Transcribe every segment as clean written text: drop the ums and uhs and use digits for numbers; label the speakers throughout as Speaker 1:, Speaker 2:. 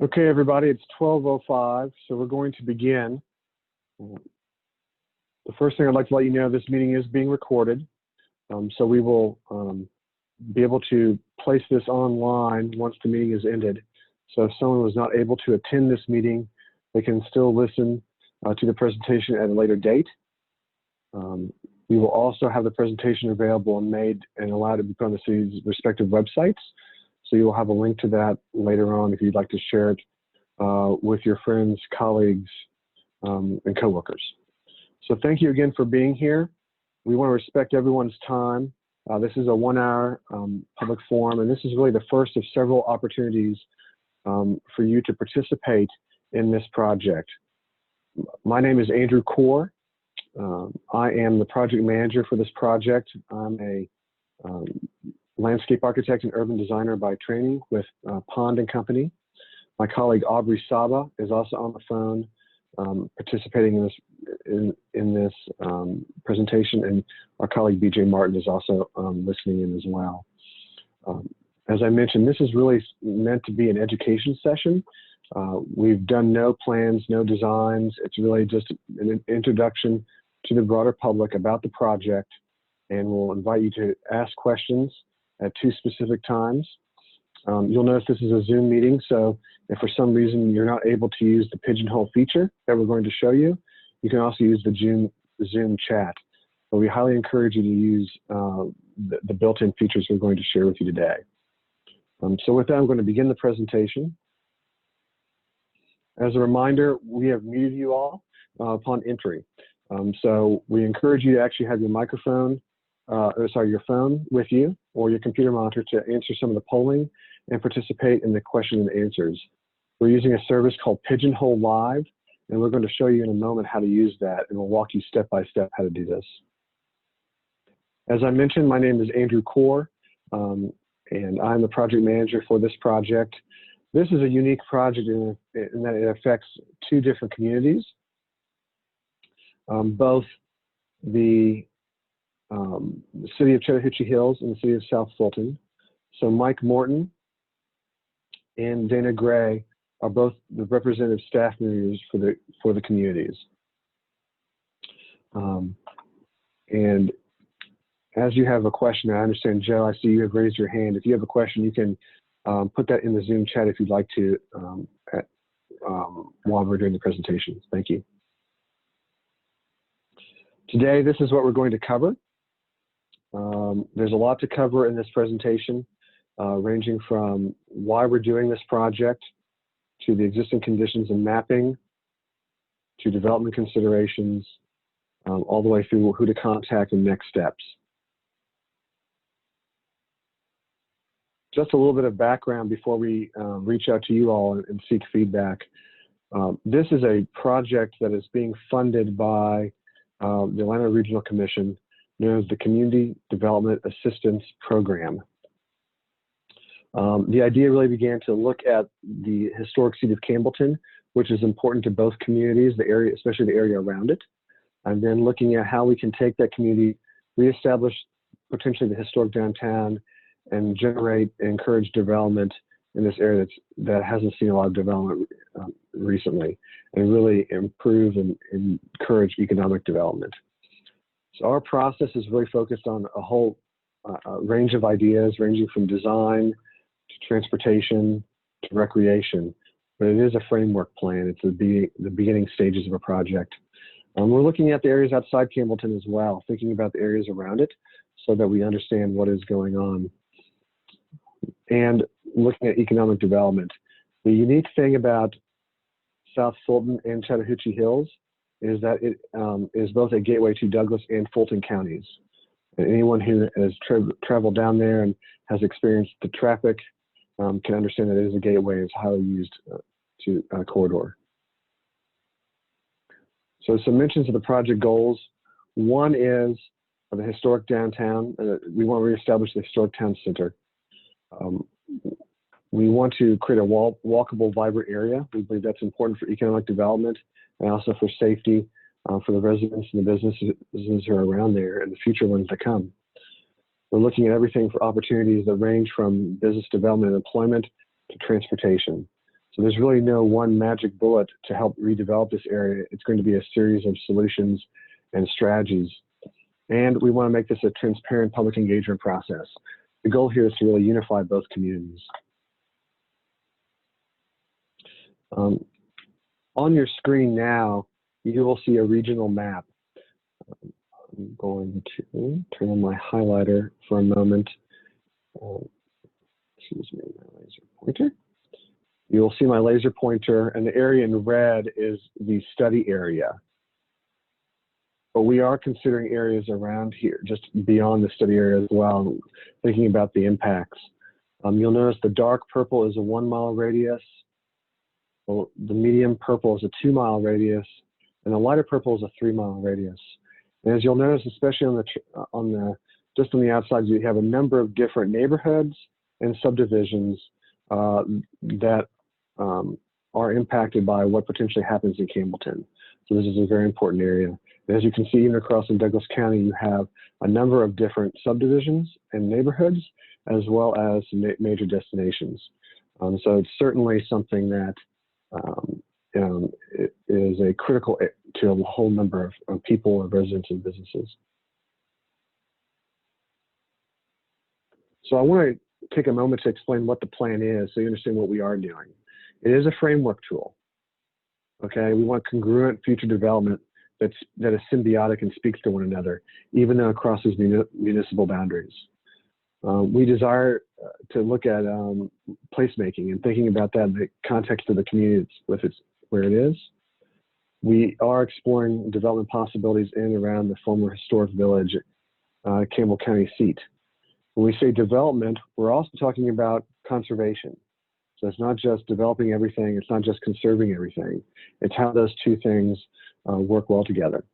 Speaker 1: Okay, everybody, it's 12:05, so we're going to begin. The first thing I'd like to let you know, this meeting is being recorded, so we will be able to place this online once the meeting is ended. So if someone was not able to attend this meeting, they can still listen to the presentation at a later date. We will also have the presentation available and made and allowed to be put on the city's respective websites. So you will have a link to that later on if you'd like to share it with your friends, colleagues, and coworkers. So thank you again for being here. We want to respect everyone's time. This is a 1-hour public forum, and this is really the first of several opportunities for you to participate in this project. My name is Andrew Core. I am the project manager for this project. I'm a landscape architect and urban designer by training with Pond & Company. My colleague Aubrey Saba is also on the phone participating in this presentation, and our colleague BJ Martin is also listening in as well. As I mentioned, this is really meant to be an education session. We've done no plans, no designs. It's really just an introduction to the broader public about the project, and we'll invite you to ask questions at 2 specific times. You'll notice this is a Zoom meeting, so if for some reason you're not able to use the pigeonhole feature that we're going to show you, you can also use the Zoom chat. But we highly encourage you to use the built-in features we're going to share with you today. So with that, I'm going to begin the presentation. As a reminder, we have muted you all upon entry. So we encourage you to actually have your microphone, your phone with you or your computer monitor to answer some of the polling and participate in the question and answers. We're using a service called Pigeonhole Live, and we're going to show you in a moment how to use that, and we'll walk you step by step how to do this. As I mentioned, my name is Andrew Core, and I'm the project manager for this project. This is a unique project in that it affects 2 different communities, both the city of Chattahoochee Hills and the city of South Fulton. So Mike Morton and Dana Gray are both the representative staff members for the communities. And as you have a question, I understand, Joe, I see you have raised your hand. If you have a question, you can put that in the Zoom chat if you'd like to while we're doing the presentation. Thank you. Today, this is what we're going to cover. There's a lot to cover in this presentation, ranging from why we're doing this project, to the existing conditions and mapping, to development considerations, all the way through who to contact and next steps. Just a little bit of background before we reach out to you all and seek feedback. This is a project that is being funded by the Atlanta Regional Commission, known as the Community Development Assistance Program. The idea really began to look at the historic city of Campbellton, which is important to both communities, the area, especially the area around it, and then looking at how we can take that community, reestablish potentially the historic downtown, and generate and encourage development in this area that hasn't seen a lot of development recently, and really improve and encourage economic development. So our process is really focused on a whole range of ideas, ranging from design to transportation to recreation, but it is a framework plan. It's the beginning stages of a project. We're looking at the areas outside Campbellton as well, thinking about the areas around it so that we understand what is going on, and looking at economic development. The unique thing about South Fulton and Chattahoochee Hills is that it is both a gateway to Douglas and Fulton counties. And anyone who has traveled down there and has experienced the traffic can understand that it is a gateway. It's highly used corridor. So some mentions of the project goals. One is the historic downtown. We want to reestablish the historic town center. We want to create a walkable, vibrant area. We believe that's important for economic development and also for safety for the residents and the businesses who are around there and the future ones that come. We're looking at everything for opportunities that range from business development and employment to transportation. So there's really no one magic bullet to help redevelop this area. It's going to be a series of solutions and strategies. And we want to make this a transparent public engagement process. The goal here is to really unify both communities. On your screen now, you will see a regional map. I'm going to turn on my highlighter for a moment. Excuse me, my laser pointer. You'll see my laser pointer, and the area in red is the study area. But we are considering areas around here, just beyond the study area as well, thinking about the impacts. You'll notice the dark purple is a 1 mile radius. Well, the medium purple is a 2 mile radius, and the lighter purple is a 3 mile radius. And as you'll notice, especially just on the outside, you have a number of different neighborhoods and subdivisions that are impacted by what potentially happens in Campbellton. So this is a very important area. And as you can see, even across in Douglas County, you have a number of different subdivisions and neighborhoods, as well as major destinations. So it's certainly something that it is a critical to a whole number of people, of residents, and businesses. So I want to take a moment to explain what the plan is so you understand what we are doing. It is a framework tool. Okay, we want congruent future development that is symbiotic and speaks to one another, even though it crosses municipal boundaries. We desire to look at placemaking and thinking about that in the context of the community where it is. We are exploring development possibilities in and around the former historic village, Campbell County seat. When we say development, we're also talking about conservation. So it's not just developing everything, it's not just conserving everything. It's how those two things work well together.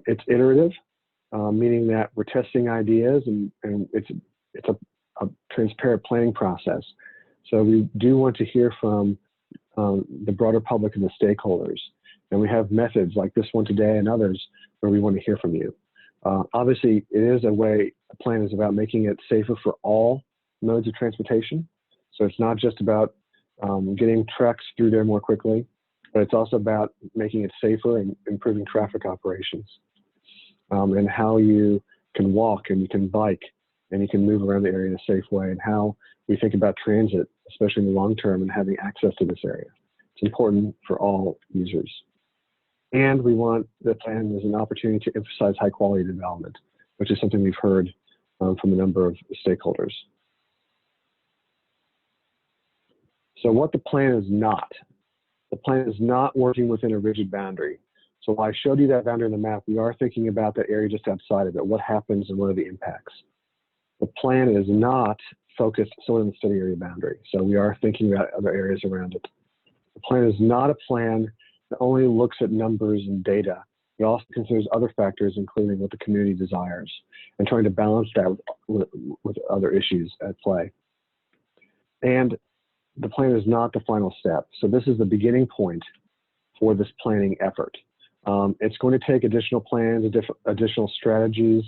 Speaker 1: It's iterative, meaning that we're testing ideas and it's a transparent planning process. So we do want to hear from the broader public and the stakeholders. And we have methods like this one today and others where we want to hear from you. Obviously, it is a plan is about making it safer for all modes of transportation. So it's not just about getting trucks through there more quickly, but it's also about making it safer and improving traffic operations. And how you can walk and you can bike and you can move around the area in a safe way, and how we think about transit, especially in the long term, and having access to this area. It's important for all users. And we want the plan as an opportunity to emphasize high quality development, which is something we've heard from a number of stakeholders. So what the plan is not. The plan is not working within a rigid boundary. So while I showed you that boundary on the map, we are thinking about that area just outside of it. What happens and what are the impacts? The plan is not focused solely on the study area boundary. So we are thinking about other areas around it. The plan is not a plan that only looks at numbers and data. It also considers other factors, including what the community desires, and trying to balance that with other issues at play. And the plan is not the final step. So this is the beginning point for this planning effort. It's going to take additional plans, additional strategies,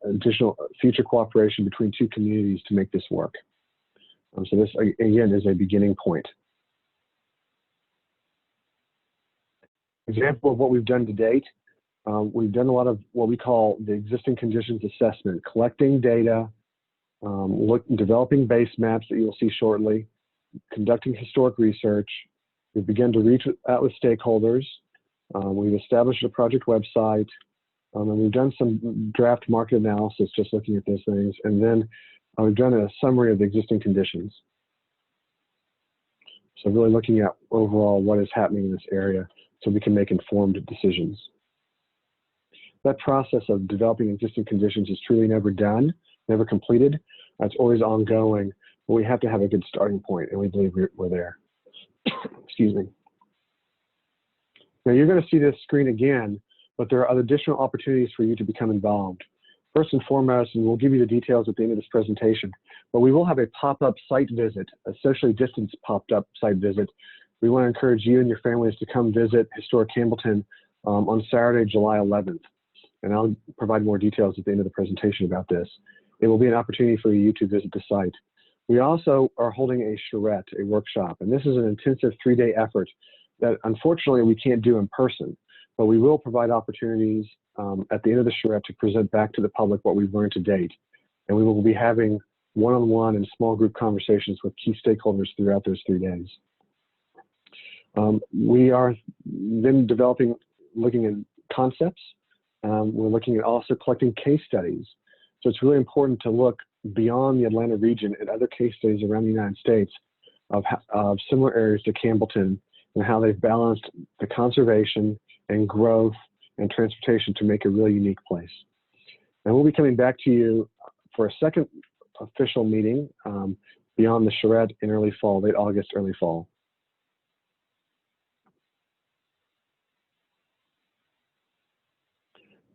Speaker 1: additional future cooperation between two communities to make this work. So this, again, is a beginning point. Example of what we've done to date. We've done a lot of what we call the existing conditions assessment, collecting data, developing base maps that you'll see shortly, conducting historic research. We've begun to reach out with stakeholders. We've established a project website, and we've done some draft market analysis, just looking at those things. And then we've done a summary of the existing conditions. So really looking at overall what is happening in this area so we can make informed decisions. That process of developing existing conditions is truly never done, never completed. It's always ongoing, but we have to have a good starting point, and we believe we're there. Excuse me. Now you're going to see this screen again, but there are additional opportunities for you to become involved. First and foremost, and we'll give you the details at the end of this presentation, but we will have a pop-up site visit, a socially distanced popped-up site visit. We want to encourage you and your families to come visit Historic Campbellton on Saturday, July 11th. And I'll provide more details at the end of the presentation about this. It will be an opportunity for you to visit the site. We also are holding a charrette, a workshop, and this is an intensive 3-day effort that unfortunately we can't do in person, but we will provide opportunities at the end of the charrette to present back to the public what we've learned to date. And we will be having one-on-one and small group conversations with key stakeholders throughout those 3 days. We are then looking at concepts. We're looking at also collecting case studies. So it's really important to look beyond the Atlanta region at other case studies around the United States of similar areas to Campbellton and how they've balanced the conservation and growth and transportation to make a really unique place. And we'll be coming back to you for a second official meeting beyond the charrette in early fall, late August, early fall.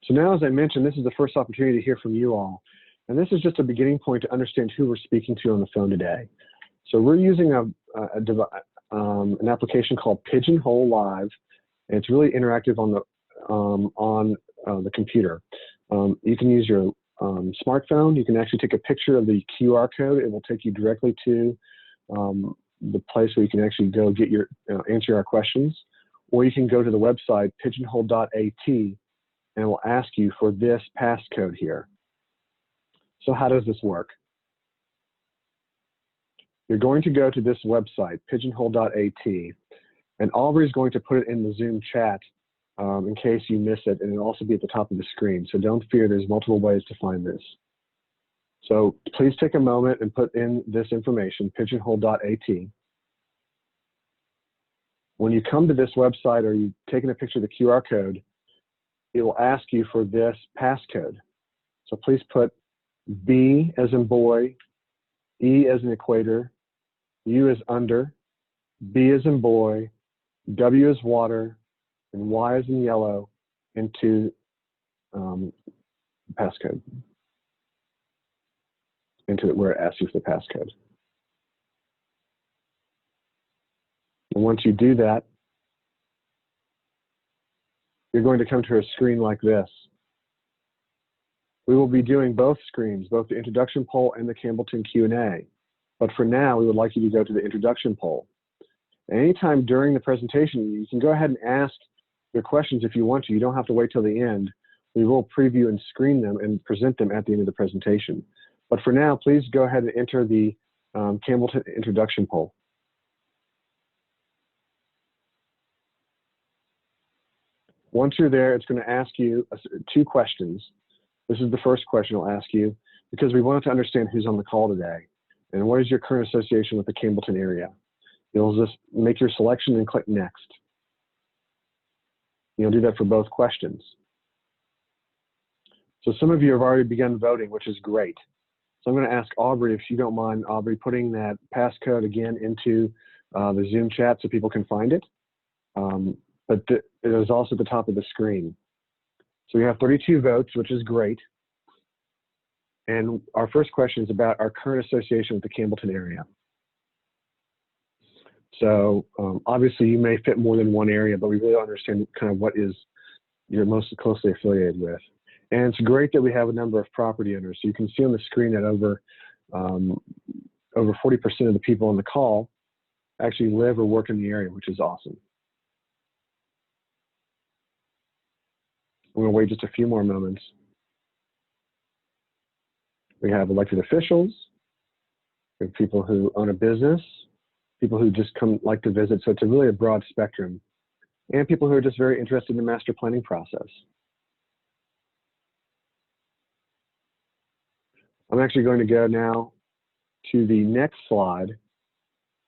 Speaker 1: So now, as I mentioned, this is the first opportunity to hear from you all. And this is just a beginning point to understand who we're speaking to on the phone today. So we're using an application called Pigeonhole Live, and it's really interactive on the computer. You can use your smartphone. You can actually take a picture of the QR code. It will take you directly to the place where you can actually go get your answer our questions, or you can go to the website pigeonhole.at. And it will ask you for this passcode here. So how does this work? You're going to go to this website, pigeonhole.at, and Aubrey is going to put it in the Zoom chat in case you miss it, and it'll also be at the top of the screen. So don't fear, there's multiple ways to find this. So please take a moment and put in this information, pigeonhole.at. When you come to this website or you've taken a picture of the QR code, it will ask you for this passcode. So please put B as in boy, E as in equator, U as under, B as in boy, W as water, and Y as in yellow into passcode, into where it asks you for the passcode. And once you do that, you're going to come to a screen like this. We will be doing both screens, both the introduction poll and the Campbellton Q&A. But for now, we would like you to go to the introduction poll. Anytime during the presentation, you can go ahead and ask your questions if you want to. You don't have to wait till the end. We will preview and screen them and present them at the end of the presentation. But for now, please go ahead and enter the Campbellton introduction poll. Once you're there, it's going to ask you 2 questions. This is the first question it'll ask you because we wanted to understand who's on the call today and what is your current association with the Campbellton area. You'll just make your selection and click next. You'll do that for both questions. So some of you have already begun voting, which is great. So I'm going to ask Aubrey, if you don't mind, Aubrey, putting that passcode again into the Zoom chat so people can find it. But it is also at the top of the screen. So we have 32 votes, which is great. And our first question is about our current association with the Campbellton area. So obviously you may fit more than one area, but we really understand kind of what is you're most closely affiliated with. And it's great that we have a number of property owners. So you can see on the screen that over 40% of the people on the call actually live or work in the area, which is awesome. We're going to wait just a few more moments. We have elected officials, we have people who own a business, people who just like to visit. So it's really a broad spectrum, and people who are just very interested in the master planning process. I'm actually going to go now to the next slide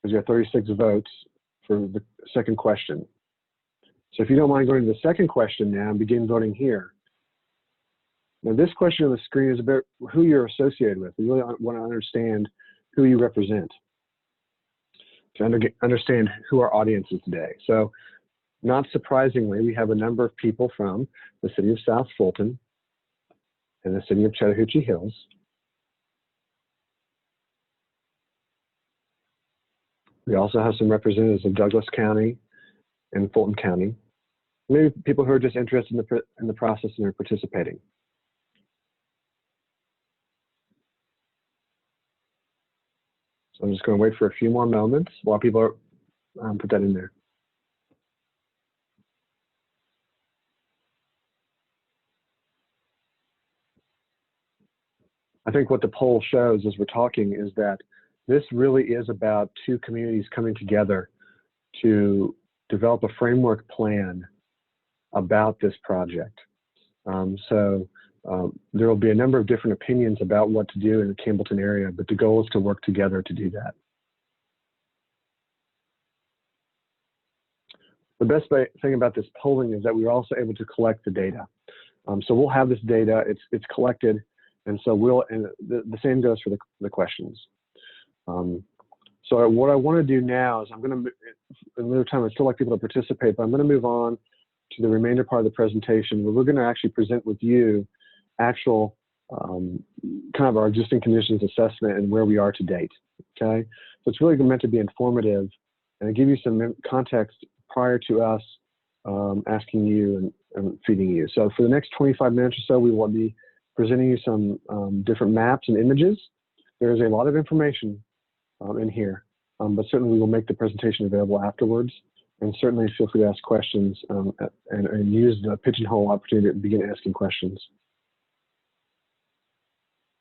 Speaker 1: because we have 36 votes for the second question. So if you don't mind going to the second question now and begin voting here. Now this question on the screen is about who you're associated with. We really want to understand who you represent, to understand who our audience is today. So not surprisingly, we have a number of people from the city of South Fulton and the city of Chattahoochee Hills. We also have some representatives of Douglas County and Fulton County. Maybe people who are just interested in the process and are participating. So I'm just going to wait for a few more moments while people are, put that in there. I think what the poll shows as we're talking is that this really is about two communities coming together to develop a framework plan about this project. There will be a number of different opinions about what to do in the Campbellton area, but the goal is to work together to do that. The best thing about this polling is that we were also able to collect the data. So we'll have this data, it's collected, and so the same goes for the questions. So what I want to do now is I'm going to, in a little time, I'd still like people to participate, but I'm going to move on to the remainder part of the presentation where we're going to actually present with you actual kind of our existing conditions assessment and where we are to date, okay? So it's really meant to be informative and give you some context prior to us asking you and feeding you. So for the next 25 minutes or so, we will be presenting you some different maps and images. There's a lot of information in here, but certainly we will make the presentation available afterwards. And certainly feel free to ask questions and use the pigeonhole opportunity to begin asking questions.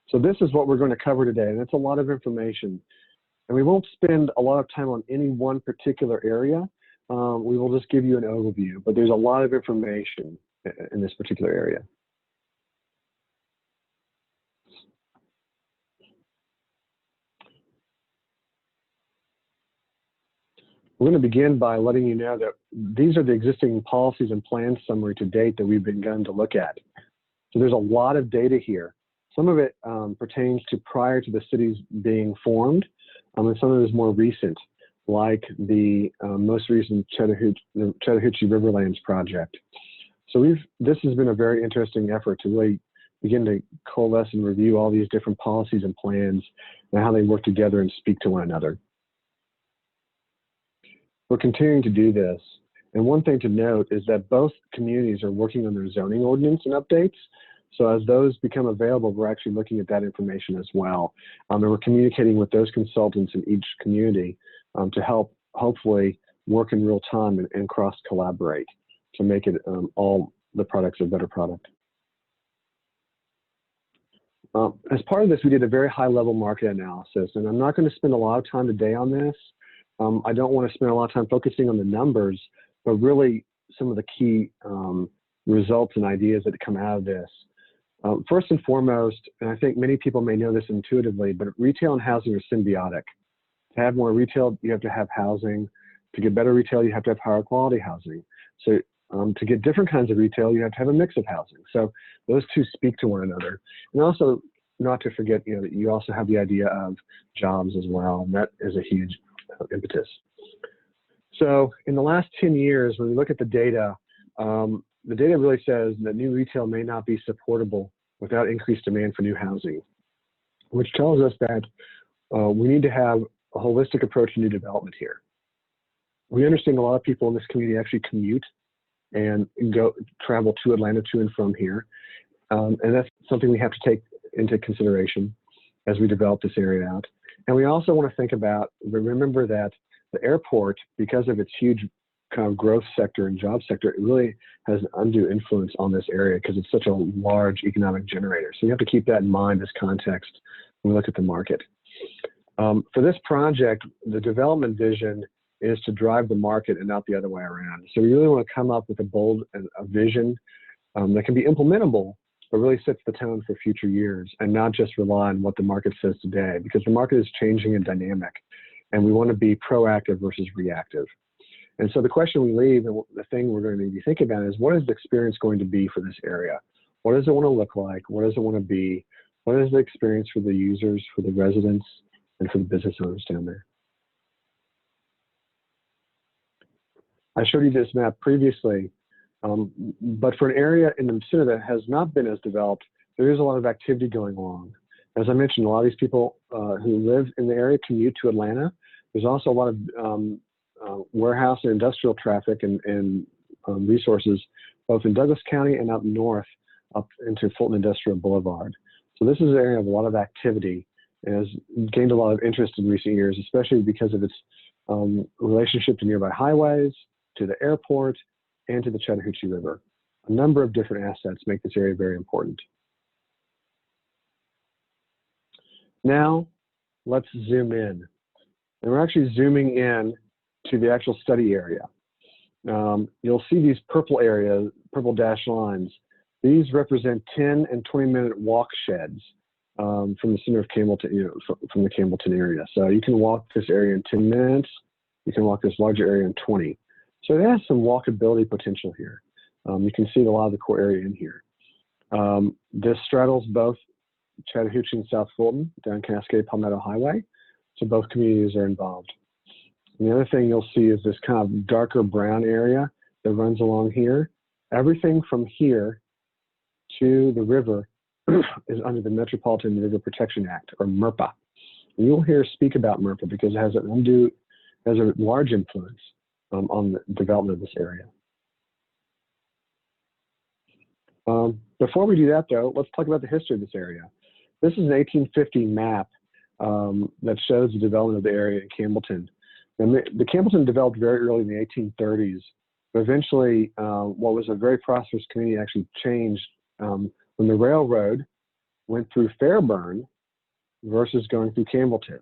Speaker 1: So this is what we're going to cover today, and it's a lot of information. And we won't spend a lot of time on any one particular area. We will just give you an overview, but there's a lot of information in this particular area. We're going to begin by letting you know that these are the existing policies and plans summary to date that we've begun to look at. So there's a lot of data here. Some of it pertains to prior to the cities being formed, and some of it is more recent, like the most recent Chattahoochee Riverlands project. So this has been a very interesting effort to really begin to coalesce and review all these different policies and plans and how they work together and speak to one another. We're continuing to do this. And one thing to note is that both communities are working on their zoning ordinance and updates. So as those become available, we're actually looking at that information as well. And we're communicating with those consultants in each community to help hopefully work in real time and cross-collaborate to make it all the products a better product. As part of this, we did a very high-level market analysis, and I'm not going to spend a lot of time today on this. I don't want to spend a lot of time focusing on the numbers, but really some of the key results and ideas that come out of this. First and foremost, and I think many people may know this intuitively, but retail and housing are symbiotic. To have more retail, you have to have housing. To get better retail, you have to have higher quality housing. So to get different kinds of retail, you have to have a mix of housing. So those two speak to one another. And also, not to forget, that you also have the idea of jobs as well, and that is a huge impetus. So in the last 10 years, when we look at the data really says that new retail may not be supportable without increased demand for new housing, which tells us that we need to have a holistic approach to new development here. We understand a lot of people in this community actually commute and travel to Atlanta to and from here. And that's something we have to take into consideration as we develop this area out. And we also want to remember that the airport, because of its huge kind of growth sector and job sector, it really has an undue influence on this area because it's such a large economic generator. So you have to keep that in mind as context when we look at the market. For this project, the development vision is to drive the market and not the other way around. So we really want to come up with a bold vision that can be implementable, but really sets the tone for future years and not just rely on what the market says today, because the market is changing and dynamic, and we want to be proactive versus reactive. And so the question we leave, and the thing we're going to be thinking about is, what is the experience going to be for this area? What does it want to look like? What does it want to be? What is the experience for the users, for the residents, and for the business owners down there? I showed you this map previously, but for an area in the center that has not been as developed, there is a lot of activity going on. As I mentioned, a lot of these people who live in the area commute to Atlanta. There's also a lot of warehouse and industrial traffic and resources, both in Douglas County and up north, up into Fulton Industrial Boulevard. So this is an area of a lot of activity, and has gained a lot of interest in recent years, especially because of its relationship to nearby highways, to the airport, and to the Chattahoochee River. A number of different assets make this area very important. Now, let's zoom in. And we're actually zooming in to the actual study area. You'll see these purple areas, purple dashed lines. These represent 10 and 20-minute walk sheds from the center of Campbellton, from the Campbellton area. So you can walk this area in 10 minutes. You can walk this larger area in 20. So it has some walkability potential here. You can see a lot of the core area in here. This straddles both Chattahoochee and South Fulton down Cascade Palmetto Highway. So both communities are involved. And the other thing you'll see is this kind of darker brown area that runs along here. Everything from here to the river is under the Metropolitan River Protection Act, or MERPA. And you'll hear us speak about MERPA because it has a large influence on the development of this area. Before we do that, though, let's talk about the history of this area. This is an 1850 map that shows the development of the area in Campbellton. And the Campbellton developed very early in the 1830s, but eventually what was a very prosperous community actually changed when the railroad went through Fairburn versus going through Campbellton.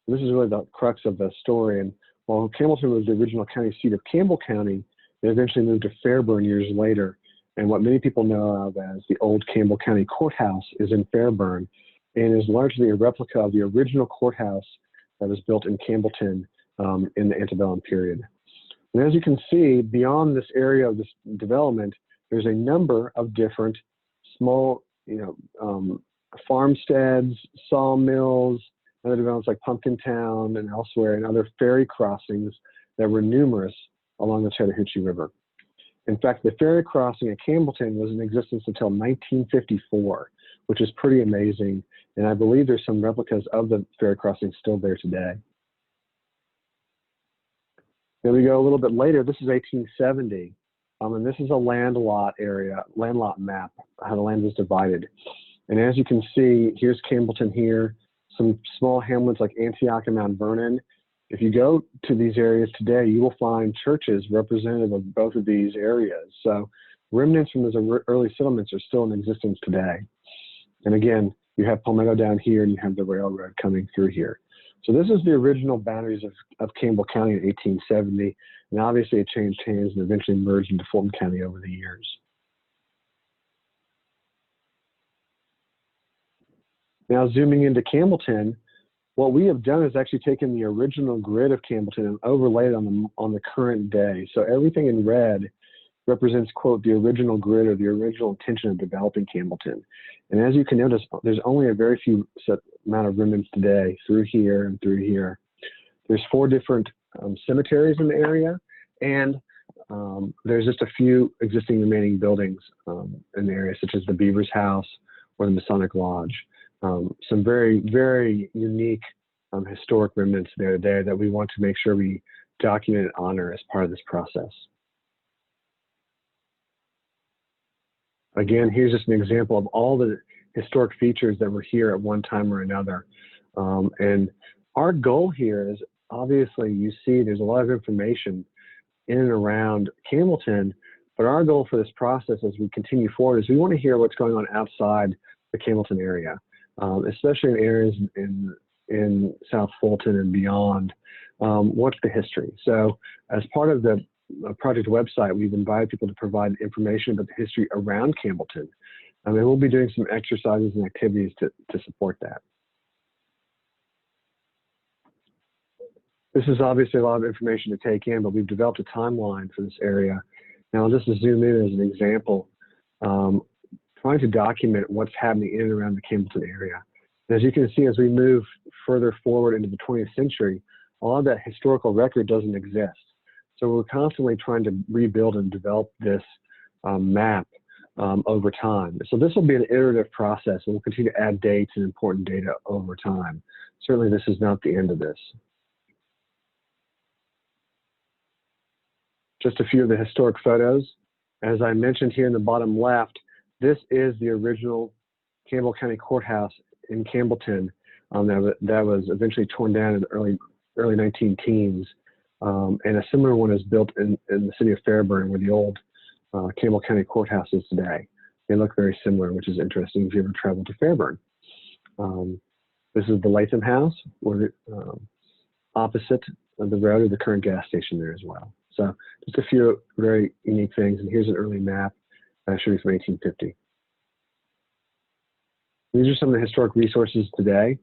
Speaker 1: And this is really the crux of the story. And while Campbellton was the original county seat of Campbell County, they eventually moved to Fairburn years later. And what many people know of as the old Campbell County Courthouse is in Fairburn, and is largely a replica of the original courthouse that was built in Campbellton in the antebellum period. And as you can see, beyond this area of this development, there's a number of different small, farmsteads, sawmills, other developments like Pumpkin Town and elsewhere, and other ferry crossings that were numerous along the Chattahoochee River. In fact, the ferry crossing at Campbellton was in existence until 1954, which is pretty amazing. And I believe there's some replicas of the ferry crossing still there today. Then we go a little bit later. This is 1870. And this is a land lot map, how the land was divided. And as you can see, here's Campbellton here, some small hamlets like Antioch and Mount Vernon. If you go to these areas today, you will find churches representative of both of these areas. So remnants from those early settlements are still in existence today. And again, you have Palmetto down here and you have the railroad coming through here. So this is the original boundaries of Campbell County in 1870. And obviously it changed hands and eventually merged into Fulton County over the years. Now zooming into Campbellton, what we have done is actually taken the original grid of Campbellton and overlaid it on the current day. So everything in red represents, quote, the original grid or the original intention of developing Campbellton. And as you can notice, there's only a very few set amount of remnants today through here and through here. There's 4 different cemeteries in the area, and there's just a few existing remaining buildings in the area, such as the Beaver's House or the Masonic Lodge. Some very, very unique historic remnants there today that we want to make sure we document and honor as part of this process. Again, here's just an example of all the historic features that were here at one time or another. And our goal here is, obviously, you see there's a lot of information in and around Campbellton, but our goal for this process as we continue forward is we want to hear what's going on outside the Campbellton area. Especially in areas in South Fulton and beyond. What's the history? So as part of the project website, we've invited people to provide information about the history around Campbellton. And we'll be doing some exercises and activities to support that. This is obviously a lot of information to take in, but we've developed a timeline for this area. Now, just to zoom in as an example, trying to document what's happening in and around the Campbellton area. And as you can see, as we move further forward into the 20th century, a lot of that historical record doesn't exist. So we're constantly trying to rebuild and develop this map over time. So this will be an iterative process, and we'll continue to add dates and important data over time. Certainly this is not the end of this. Just a few of the historic photos. As I mentioned here in the bottom left, this is the original Campbell County Courthouse in Campbellton. that was eventually torn down in the early 19 teens. And a similar one is built in the city of Fairburn, where the old Campbell County Courthouse is today. They look very similar, which is interesting if you ever travel to Fairburn. This is the Latham House, where opposite of the road is the current gas station there as well. So just a few very unique things. And here's an early map that I showed you from 1850. These are some of the historic resources today.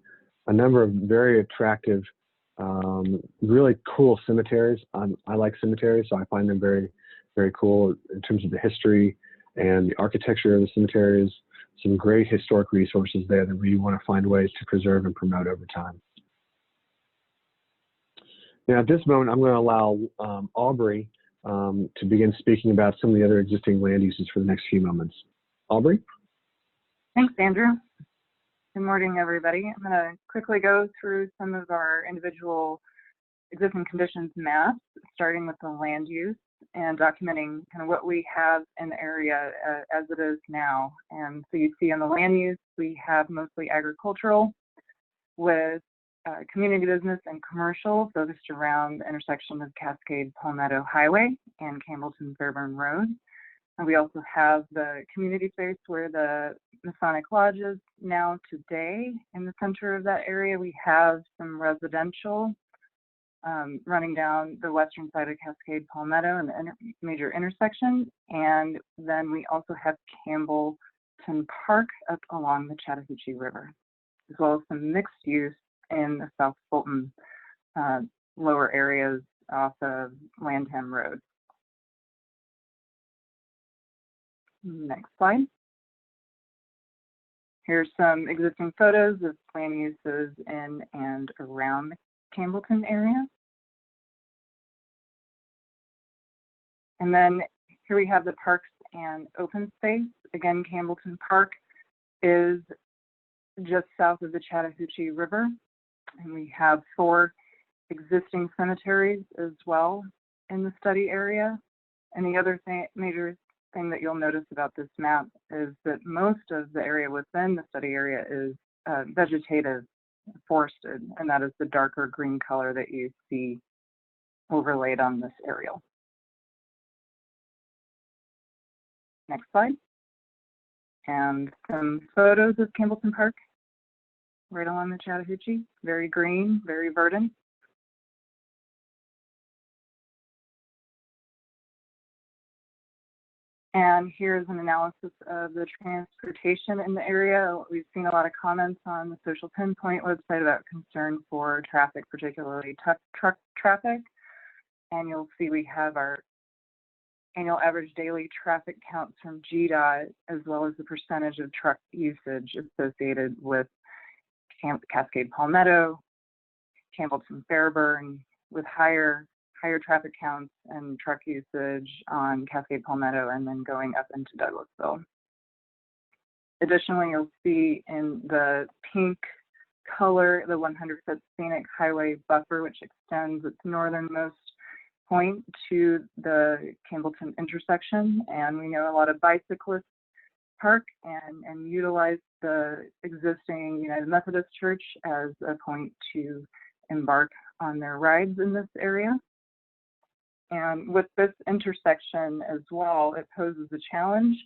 Speaker 1: A number of very attractive, really cool cemeteries. I like cemeteries, so I find them very, very cool in terms of the history and the architecture of the cemeteries. Some great historic resources there that we want to find ways to preserve and promote over time. Now, at this moment, I'm going to allow Aubrey to begin speaking about some of the other existing land uses for the next few moments. Aubrey?
Speaker 2: Thanks, Andrew. Good morning, everybody. I'm going to quickly go through some of our individual existing conditions maps, starting with the land use and documenting kind of what we have in the area as it is now. And so you see on the land use, we have mostly agricultural with community business and commercial focused around the intersection of Cascade Palmetto Highway and Campbellton Fairburn Road. And we also have the community space where the Masonic Lodge is now today. In the center of that area, we have some residential running down the western side of Cascade Palmetto and the major intersection. And then we also have Campbellton Park up along the Chattahoochee River, as well as some mixed use in the South Fulton lower areas off of Landham Road. Next slide. Here's some existing photos of land uses in and around the Campbellton area. And then here we have the parks and open space. Again, Campbellton Park is just south of the Chattahoochee River. And we have 4 existing cemeteries as well in the study area. And the other major thing that you'll notice about this map is that most of the area within the study area is vegetative, forested, and that is the darker green color that you see overlaid on this aerial. Next slide. And some photos of Campbellton Park right along the Chattahoochee. Very green, very verdant. And here's an analysis of the transportation in the area. We've seen a lot of comments on the Social Pinpoint website about concern for traffic, particularly truck traffic. And you'll see we have our annual average daily traffic counts from GDOT, as well as the percentage of truck usage associated with Cascade Palmetto, Campbellton Fairburn, with higher traffic counts and truck usage on Cascade Palmetto and then going up into Douglasville. Additionally, you'll see in the pink color the 100-foot scenic highway buffer, which extends its northernmost point to the Campbellton intersection. And we know a lot of bicyclists park and utilize the existing United Methodist Church as a point to embark on their rides in this area. And with this intersection as well, it poses a challenge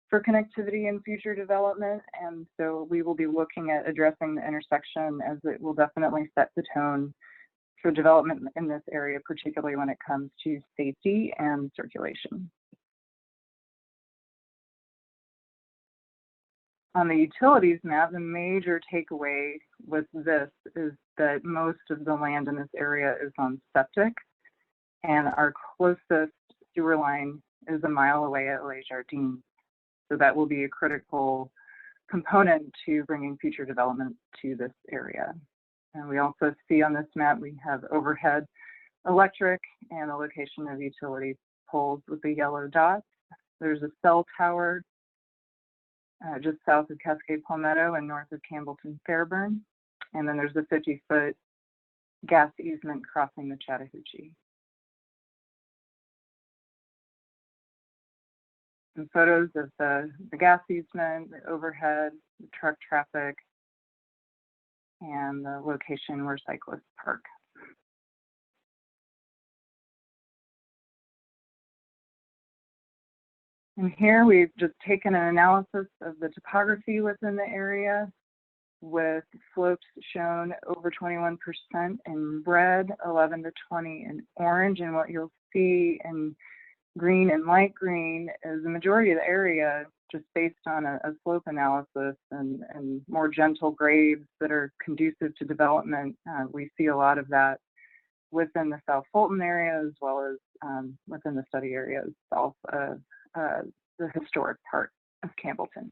Speaker 2: for connectivity in future development. And so we will be looking at addressing the intersection, as it will definitely set the tone for development in this area, particularly when it comes to safety and circulation. On the utilities map, the major takeaway with this is that most of the land in this area is on septic, and our closest sewer line is a mile away at Les Jardins. So that will be a critical component to bringing future development to this area. And we also see on this map, we have overhead electric and a location of utility poles with the yellow dots. There's a cell tower just south of Cascade Palmetto and north of Campbellton Fairburn. And then there's a 50-foot gas easement crossing the Chattahoochee. Some photos of the gas easement, the overhead, the truck traffic. and the location where cyclists park. And here we've just taken an analysis of the topography within the area with slopes shown over 21% in red, 11 to 20 in orange, and what you'll see in green and light green is the majority of the area just based on a slope analysis and more gentle grades that are conducive to development. We see a lot of that within the South Fulton area as well as within the study areas south of the historic part of Campbellton.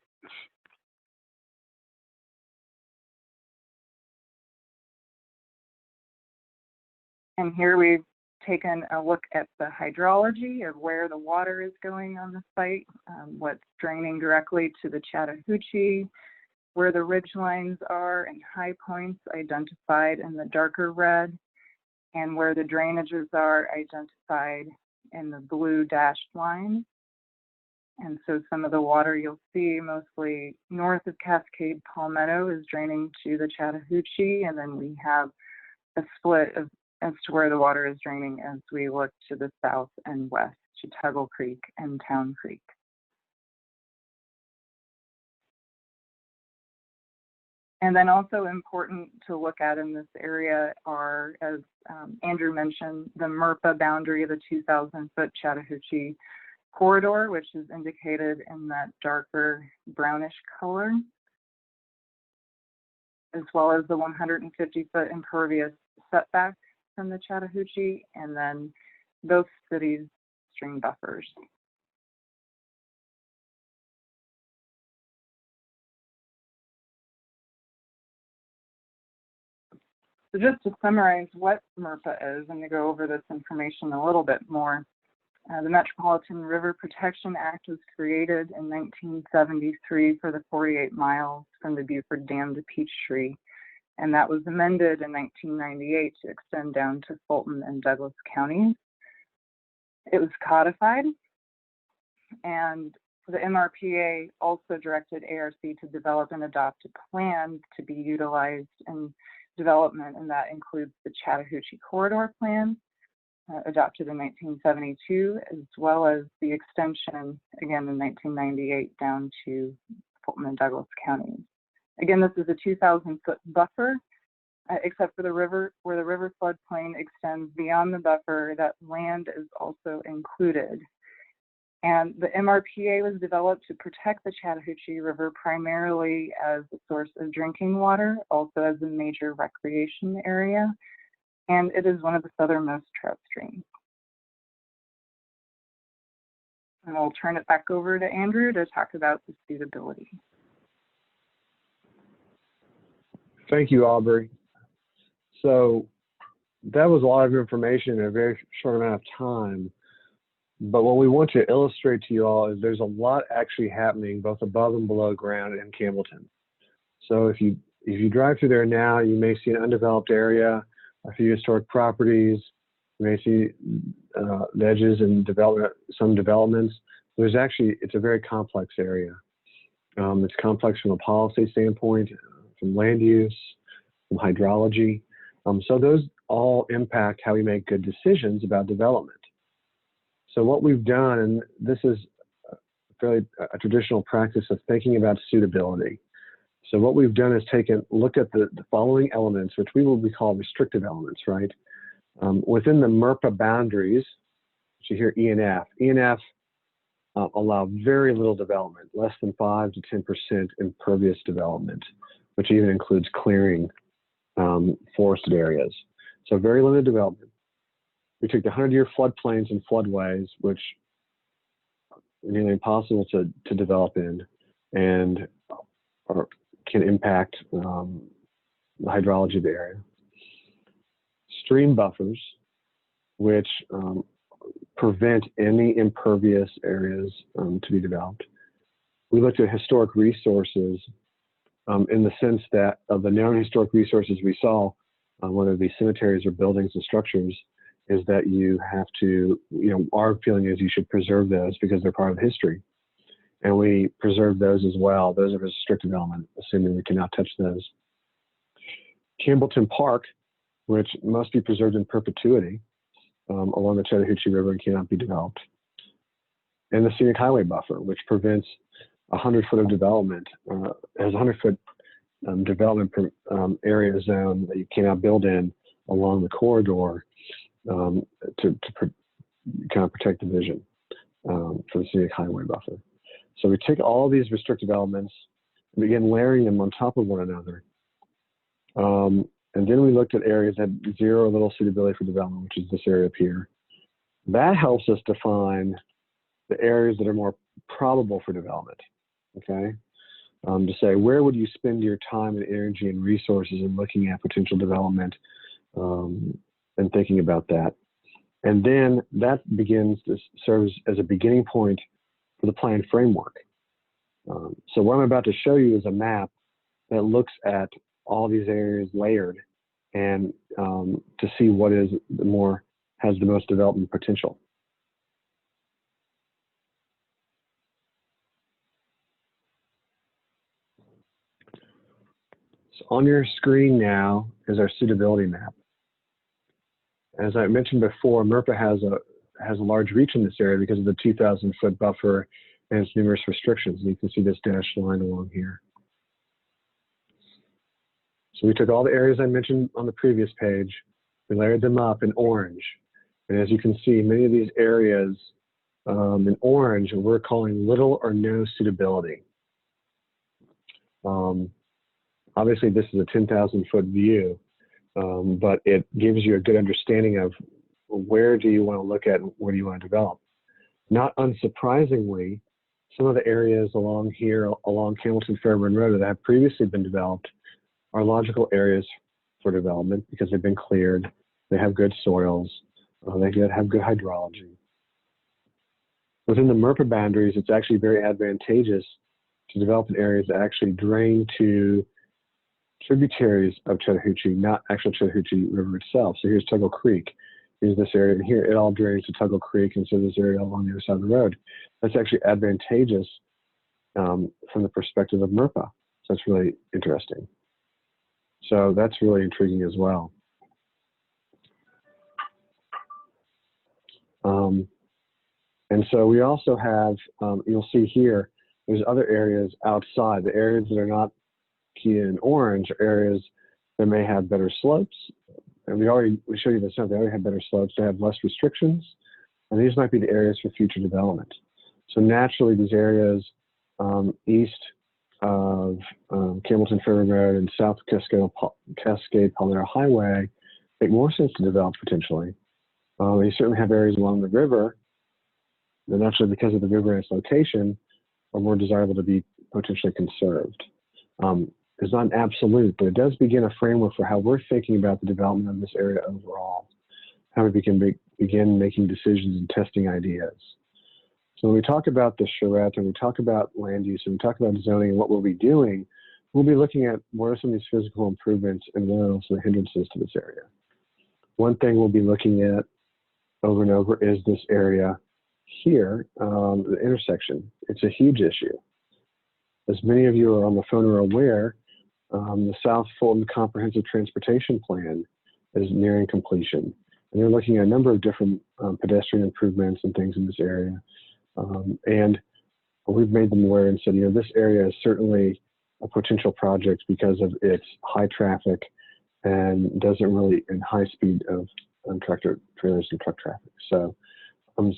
Speaker 2: And here we've taken a look at the hydrology of where the water is going on the site, what's draining directly to the Chattahoochee, where the ridge lines are and high points identified in the darker red, and where the drainages are identified in the blue dashed lines. And so some of the water you'll see mostly north of Cascade Palmetto is draining to the Chattahoochee, and then we have a split as to where the water is draining as we look to the south and west to Tuggle Creek and Town Creek. And then also important to look at in this area are, as Andrew mentioned, the MRPA boundary of the 2,000-foot Chattahoochee corridor, which is indicated in that darker brownish color, as well as the 150-foot impervious setback from the Chattahoochee, and then both cities' stream buffers. So just to summarize what MRPA is, I'm going to go over this information a little bit more. The Metropolitan River Protection Act was created in 1973 for the 48 miles from the Buford Dam to Peachtree, and that was amended in 1998 to extend down to Fulton and Douglas counties. It was codified, and the MRPA also directed ARC to develop and adopt a plan to be utilized in development, and that includes the Chattahoochee Corridor Plan, adopted in 1972, as well as the extension, again in 1998, down to Fulton and Douglas counties. Again, this is a 2,000-foot buffer, except for the river, where the river floodplain extends beyond the buffer, that land is also included. And the MRPA was developed to protect the Chattahoochee River primarily as a source of drinking water, also as a major recreation area, and it is one of the southernmost trout streams. And I'll turn it back over to Andrew to talk about the suitability.
Speaker 1: Thank you, Aubrey. So that was a lot of information in a very short amount of time. But what we want to illustrate to you all is there's a lot actually happening both above and below ground in Campbellton. So if you drive through there now, you may see an undeveloped area, a few historic properties. You may see the edges and some developments. There's actually, it's a very complex area. It's complex from a policy standpoint, from land use, from hydrology. So those all impact how we make good decisions about development. So what we've done, and this is a traditional practice of thinking about suitability. So what we've done is looked at the following elements, which we will call restrictive elements, right? Within the MRPA boundaries, which you hear E and F. E and F allow very little development, less than 5 to 10% impervious development, which even includes clearing forested areas. So very limited development. We took the 100-year floodplains and floodways, which are nearly impossible to develop in and can impact the hydrology of the area. Stream buffers, which prevent any impervious areas to be developed. We looked at historic resources in the sense that of the known historic resources we saw, whether it be cemeteries or buildings and structures, is that you have to, our feeling is you should preserve those because they're part of history. And we preserve those as well. Those are restricted element, assuming we cannot touch those. Campbellton Park, which must be preserved in perpetuity along the Chattahoochee River and cannot be developed. And the scenic highway buffer, which prevents 100 foot of development, has a 100-foot development area zone that you cannot build in along the corridor to kind of protect the vision for the scenic highway buffer. So we take all these restrictive elements and begin layering them on top of one another. And then we looked at areas that had zero or little suitability for development, which is this area up here. That helps us define the areas that are more probable for development, okay? To say, where would you spend your time and energy and resources in looking at potential development and thinking about that. And then that begins to serve as a beginning point for the plan framework. So what I'm about to show you is a map that looks at all these areas layered and to see what is has the most development potential. So on your screen now is our suitability map. As I mentioned before, MRPA has a large reach in this area because of the 2,000-foot buffer and its numerous restrictions. And you can see this dashed line along here. So we took all the areas I mentioned on the previous page, we layered them up in orange. And as you can see, many of these areas in orange we're calling little or no suitability. Obviously, this is a 10,000-foot view, but it gives you a good understanding of where do you want to look at and where do you want to develop. Not unsurprisingly, some of the areas along here, along Campbellton Fairburn Road that have previously been developed are logical areas for development because they've been cleared, they have good soils, they have good hydrology. Within the MRPA boundaries, it's actually very advantageous to develop in areas that actually drain to tributaries of Chattahoochee, not actual Chattahoochee River itself. So here's Tuggle Creek. Here's this area, and here it all drains to Tuggle Creek, and so this area along the other side of the road. That's actually advantageous from the perspective of MRPA. So that's really interesting. So that's really intriguing as well. And so we also have, you'll see here, there's other areas outside. The areas that are not keyed in orange are areas that may have better slopes. And we showed you this, they already have better slopes. They have less restrictions. And these might be the areas for future development. So naturally, these areas east of Campbellton Fairburn Road and south of Cascade Palmyra Highway make more sense to develop potentially. You certainly have areas along the river that naturally, because of the river and its location, are more desirable to be potentially conserved. It's not an absolute, but it does begin a framework for how we're thinking about the development of this area overall, how we can begin making decisions and testing ideas. So when we talk about the charrette and we talk about land use and we talk about zoning and what we'll be doing, we'll be looking at what are some of these physical improvements and what are also the hindrances to this area. One thing we'll be looking at over and over is this area here, the intersection. It's a huge issue. As many of you are on the phone are aware, the South Fulton Comprehensive Transportation Plan is nearing completion. And they're looking at a number of different pedestrian improvements and things in this area. And we've made them aware and said, this area is certainly a potential project because of its high traffic and doesn't really in high speed of tractor trailers and truck traffic. So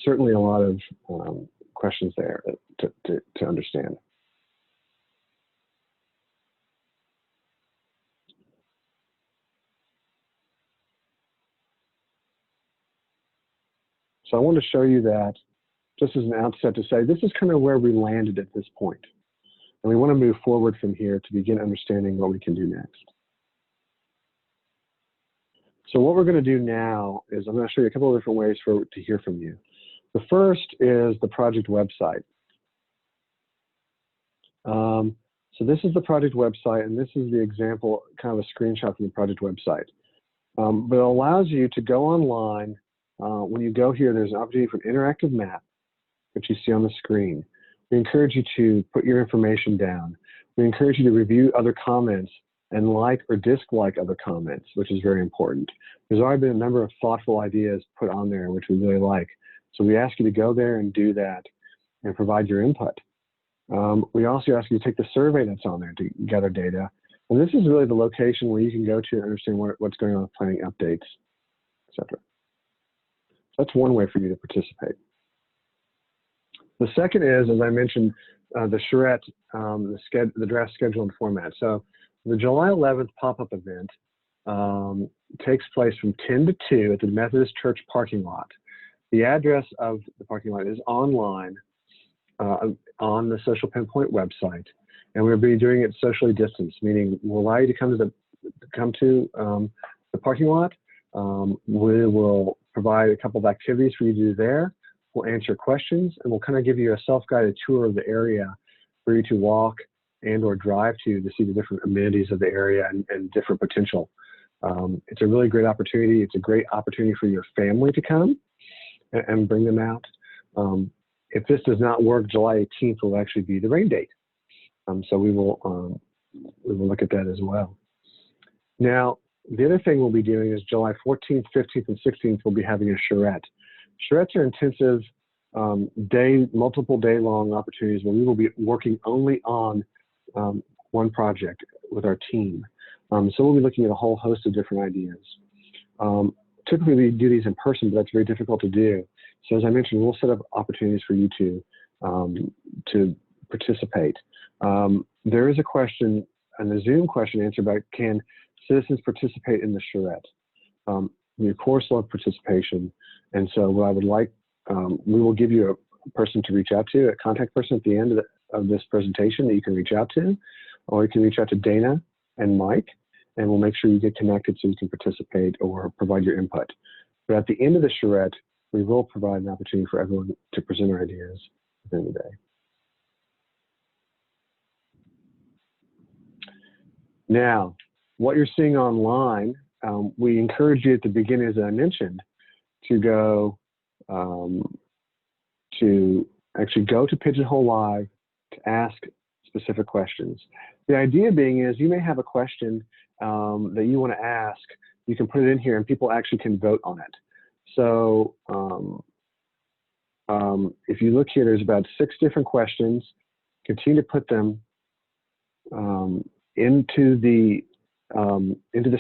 Speaker 1: certainly a lot of questions there to understand. So I want to show you that just as an outset to say, this is kind of where we landed at this point. And we want to move forward from here to begin understanding what we can do next. So what we're going to do now is I'm going to show you a couple of different ways to hear from you. The first is the project website. So this is the project website, and this is the example, kind of a screenshot from the project website. But it allows you to go online. When you go here, there's an opportunity for an interactive map, which you see on the screen. We encourage you to put your information down. We encourage you to review other comments and like or dislike other comments, which is very important. There's already been a number of thoughtful ideas put on there, which we really like. So we ask you to go there and do that and provide your input. We also ask you to take the survey that's on there to gather data. And this is really the location where you can go to understand what's going on with planning updates, etc. That's one way for you to participate. The second is, as I mentioned, the charrette, the draft schedule and format. So the July 11th pop-up event takes place from 10 to 2 at the Methodist Church parking lot. The address of the parking lot is online on the Social Pinpoint website, and we'll be doing it socially distanced, meaning we'll allow you to come to the parking lot. We will provide a couple of activities for you to do there. We'll answer questions, and we'll kind of give you a self-guided tour of the area for you to walk and or drive to see the different amenities of the area and different potential. It's a really great opportunity. It's a great opportunity for your family to come and bring them out. If this does not work, July 18th will actually be the rain date. So we will look at that as well. Now, the other thing we'll be doing is July 14th, 15th, and 16th, we'll be having a charrette. Charrettes are intensive multiple day-long opportunities where we will be working only on one project with our team. So we'll be looking at a whole host of different ideas. Typically, we do these in person, but that's very difficult to do. So as I mentioned, we'll set up opportunities for you to participate. There is a question, and the Zoom question answered about can citizens participate in the charrette? We of course love participation, and so what I would like, we will give you a person to reach out to, a contact person at the end of this presentation that you can reach out to, or you can reach out to Dana and Mike, and we'll make sure you get connected so you can participate or provide your input. But at the end of the charrette, we will provide an opportunity for everyone to present their ideas at the end of the day. Now, what you're seeing online, we encourage you at the beginning, as I mentioned, to go to actually go to Pigeonhole Live to ask specific questions. The idea being is you may have a question that you want to ask. You can put it in here and people actually can vote on it. So if you look here, there's about 6 different questions. Continue to put them into the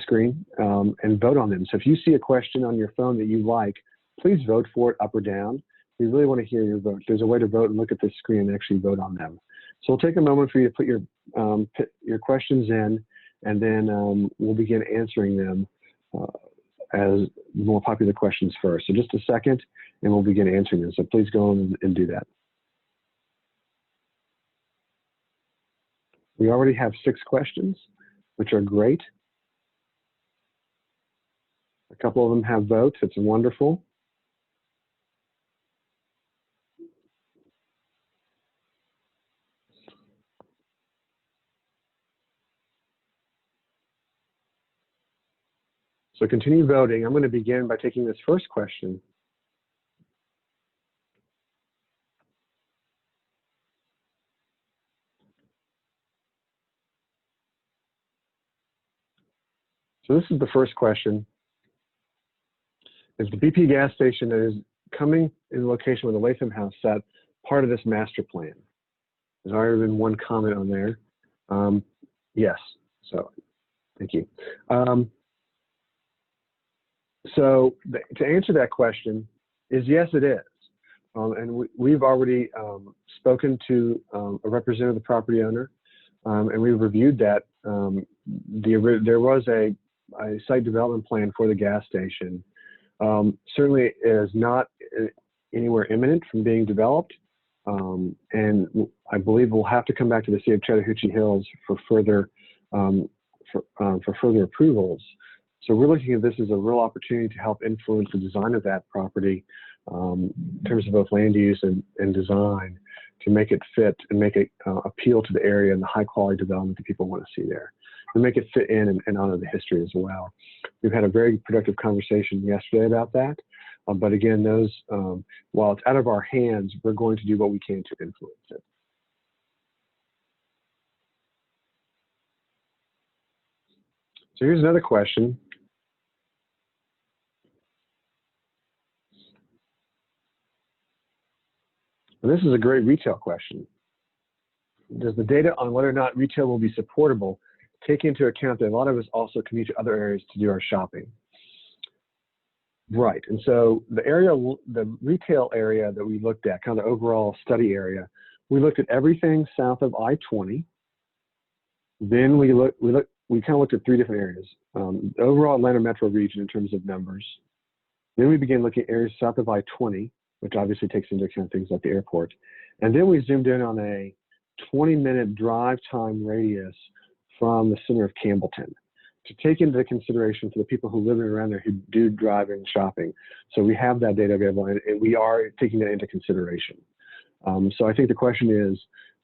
Speaker 1: screen and vote on them. So if you see a question on your phone that you like, please vote for it up or down. We really want to hear your vote. There's a way to vote and look at this screen and actually vote on them. So we'll take a moment for you to put your questions in, and then we'll begin answering them as more popular questions first. So just a second, and we'll begin answering them. So please go on and do that. We already have 6 questions, which are great. A couple of them have votes. It's wonderful. So continue voting. I'm going to begin by taking this first question. So this is the first question. Is the BP gas station that is coming in the location where the Latham House sat part of this master plan? There's already been one comment on there. Yes, so thank you. So to answer that question is yes, it is. And we've already spoken to a representative of the property owner, and we've reviewed that. There was a site development plan for the gas station. Certainly it is not anywhere imminent from being developed, and I believe we'll have to come back to the City of Chattahoochee Hills for further approvals. So we're looking at this as a real opportunity to help influence the design of that property in terms of both land use and design, to make it fit and make it appeal to the area and the high quality development that people want to see there, and make it fit in and honor the history as well. We've had a very productive conversation yesterday about that, but again, those while it's out of our hands, we're going to do what we can to influence it. So here's another question. And this is a great retail question. Does the data on whether or not retail will be supportable take into account that a lot of us also commute to other areas to do our shopping? Right, and so the retail area that we looked at, kind of the overall study area, we looked at everything south of I-20. Then we kind of looked at 3 different areas. The overall Atlanta metro region in terms of numbers. Then we began looking at areas south of I-20, which obviously takes into account things like the airport. And then we zoomed in on a 20-minute drive time radius from the center of Campbellton to take into consideration for the people who live around there who do driving and shopping. So we have that data available, and we are taking that into consideration. So I think the question is,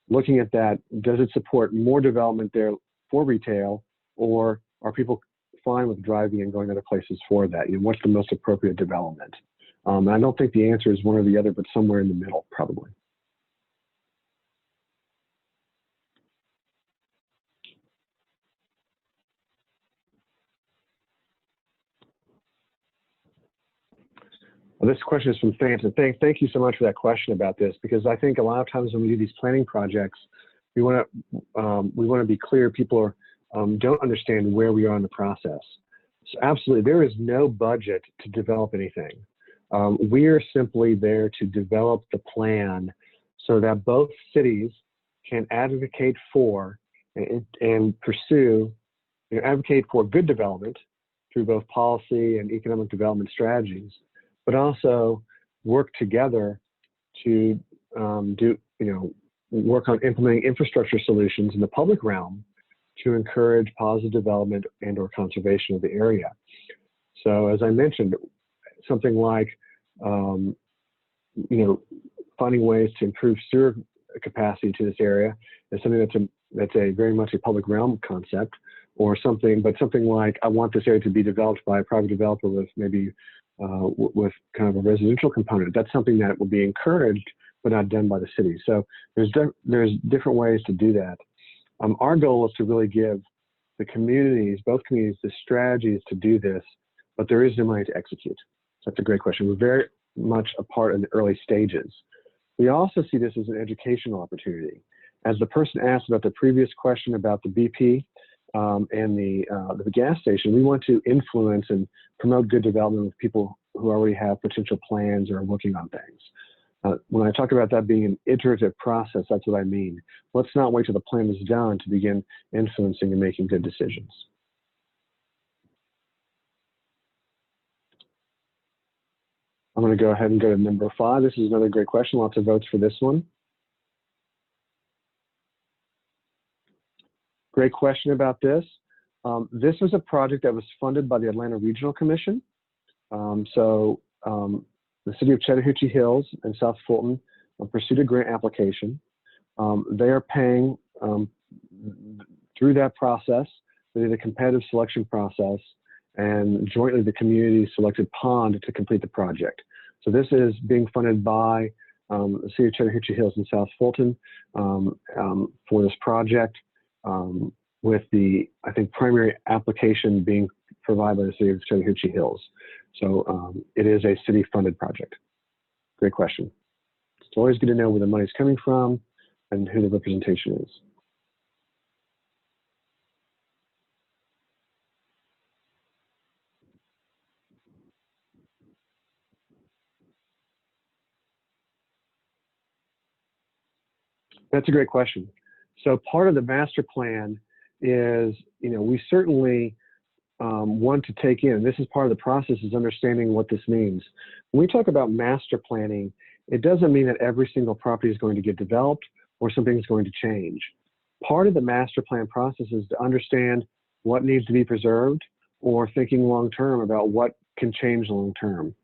Speaker 1: looking at that, does it support more development there for retail, or are people fine with driving and going other places for that? You know, what's the most appropriate development? And I don't think the answer is one or the other, but somewhere in the middle, probably. Well, this question is from Fans, and thank you so much for that question about this, because I think a lot of times when we do these planning projects, we want to be clear people don't understand where we are in the process. So absolutely, there is no budget to develop anything. We are simply there to develop the plan so that both cities can advocate for and pursue, advocate for good development through both policy and economic development strategies, but also work together to work on implementing infrastructure solutions in the public realm to encourage positive development and or conservation of the area. So as I mentioned, something like, finding ways to improve sewer capacity to this area is something that's a very much a public realm concept, or something like, I want this area to be developed by a private developer with maybe with kind of a residential component. That's something that will be encouraged, but not done by the city. So there's different ways to do that. Our goal is to really give the communities, both communities, the strategies to do this, but there is no money to execute. So that's a great question. We're very much a part in the early stages. We also see this as an educational opportunity. As the person asked about the previous question about the BP and the gas station, we want to influence and promote good development with people who already have potential plans or are working on things. When I talk about that being an iterative process, that's what I mean. Let's not wait till the plan is done to begin influencing and making good decisions. I'm going to go ahead and go to number 5. This is another great question. Lots of votes for this one. Great question about this. This was a project that was funded by the Atlanta Regional Commission. The city of Chattahoochee Hills and South Fulton pursued a grant application. They are paying through that process. They did a competitive selection process, and jointly the community selected Pond to complete the project. So this is being funded by the city of Chattahoochee Hills and South Fulton for this project, with the, I think, primary application being provided by the city of Chattahoochee Hills. So it is a city-funded project. Great question. It's always good to know where the money's coming from and who the representation is. That's a great question. So part of the master plan is, we certainly want to take in, this is part of the process, is understanding what this means. When we talk about master planning, it doesn't mean that every single property is going to get developed or something's going to change. Part of the master plan process is to understand what needs to be preserved, or thinking long-term about what can change long-term.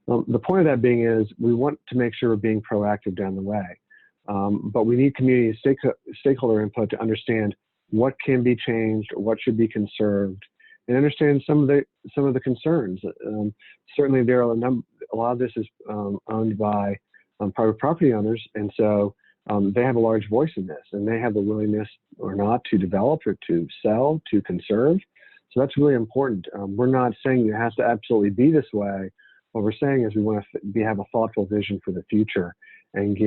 Speaker 1: The point of that being is we want to make sure we're being proactive down the way. But we need community stakeholder input to understand what can be changed, or what should be conserved, and understand some of the concerns. Certainly, there are a lot of this is owned by private property owners, and so they have a large voice in this, and they have the willingness or not to develop or to sell, to conserve. So that's really important. We're not saying it has to absolutely be this way. What we're saying is we want to have a thoughtful vision for the future and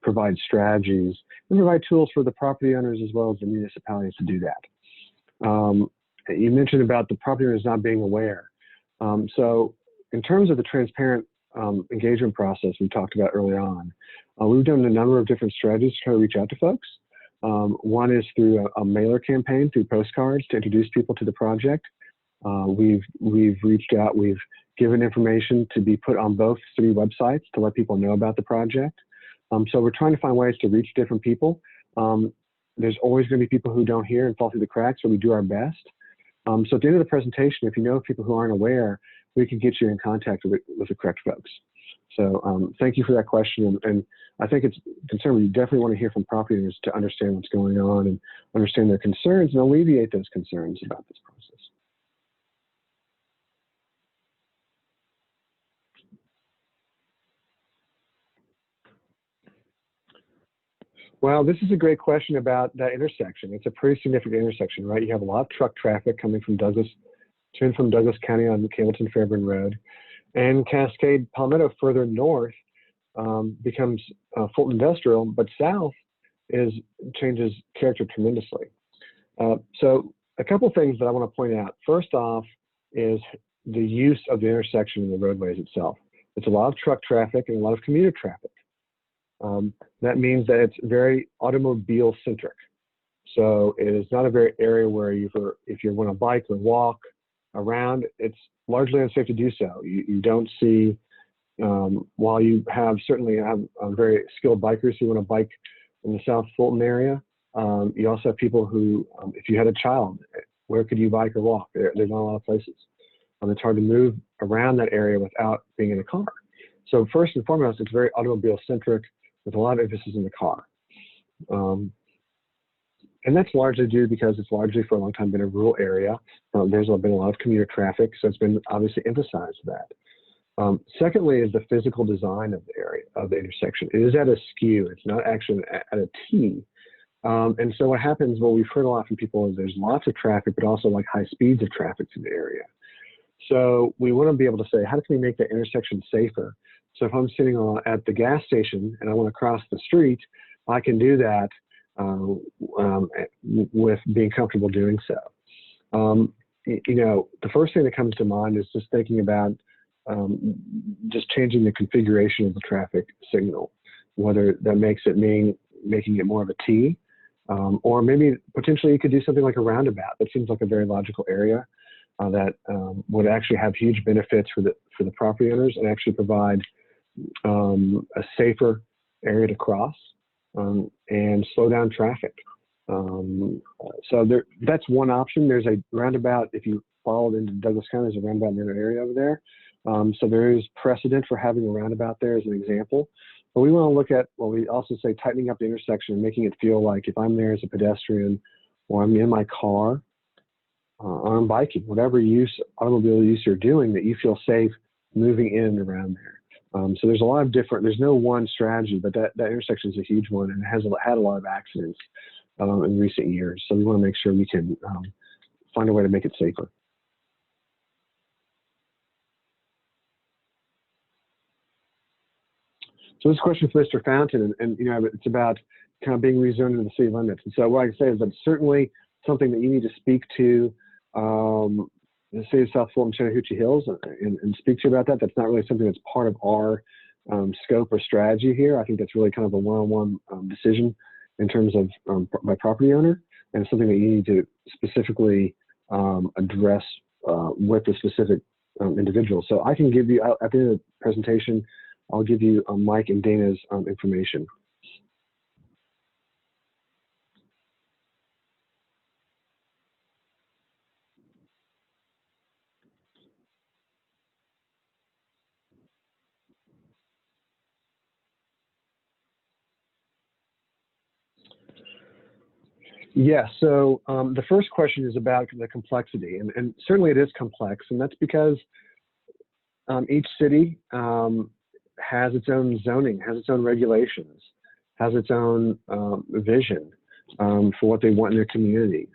Speaker 1: provide strategies and provide tools for the property owners as well as the municipalities to do that. You mentioned about the property owners not being aware. So in terms of the transparent engagement process we talked about early on, we've done a number of different strategies to try to reach out to folks. One is through a mailer campaign, through postcards to introduce people to the project. We've reached out, we've given information to be put on both city websites to let people know about the project. So we're trying to find ways to reach different people. There's always going to be people who don't hear and fall through the cracks, so we do our best. So at the end of the presentation, if you know people who aren't aware, we can get you in contact with the correct folks. So thank you for that question. And I think it's a concern. We definitely want to hear from property owners to understand what's going on and understand their concerns and alleviate those concerns about this process. Well, this is a great question about that intersection. It's a pretty significant intersection, right? You have a lot of truck traffic coming from Douglas County on the Campbellton Fairburn Road, and Cascade Palmetto further north becomes Fulton Industrial, but south changes character tremendously. So a couple things that I want to point out. First off is the use of the intersection and the roadways itself. It's a lot of truck traffic and a lot of commuter traffic. That means that it's very automobile centric. So it is not a very area where if you want to bike or walk around, it's largely unsafe to do so. You don't see, while you certainly have very skilled bikers who want to bike in the South Fulton area, you also have people who, if you had a child, where could you bike or walk? There's not a lot of places. It's hard to move around that area without being in a car. So first and foremost, it's very automobile centric with a lot of emphasis in the car. And that's largely due because it's largely for a long time been a rural area. There's been a lot of commuter traffic, so it's been obviously emphasized that. Secondly is the physical design of the area, of the intersection. It is at a skew, it's not actually at a T. And so what happens, well, we've heard a lot from people is there's lots of traffic, but also like high speeds of traffic through the area. So we want to be able to say, how can we make the intersection safer? So if I'm sitting at the gas station and I want to cross the street, I can do that with being comfortable doing so. The first thing that comes to mind is just thinking about just changing the configuration of the traffic signal, whether that makes it making it more of a T, or maybe potentially you could do something like a roundabout. That seems like a very logical area that would actually have huge benefits for the property owners and actually provide a safer area to cross and slow down traffic. So that's one option. There's a roundabout, if you followed into Douglas County, there's a roundabout in the area over there. So there is precedent for having a roundabout there as an example. But we want to look at, well, we also say tightening up the intersection and making it feel like if I'm there as a pedestrian or I'm in my car or I'm biking, whatever automobile use you're doing, that you feel safe moving in and around there. So there's a lot of there's no one strategy, but that intersection is a huge one and has had a lot of accidents in recent years. So we want to make sure we can find a way to make it safer. So this question for Mr. Fountain, and it's about kind of being rezoned in the city limits. And so what I can say is that it's certainly something that you need to speak to the city of South Fulton, Chattahoochee Hills, and speak to you about that. That's not really something that's part of our scope or strategy here. I think that's really kind of a one-on-one decision in terms of by property owner, and something that you need to specifically address with the specific individual. So I can give you, at the end of the presentation, I'll give you Mike and Dana's information. Yeah, so the first question is about the complexity, and certainly it is complex, and that's because each city has its own zoning, has its own regulations, has its own vision for what they want in their community.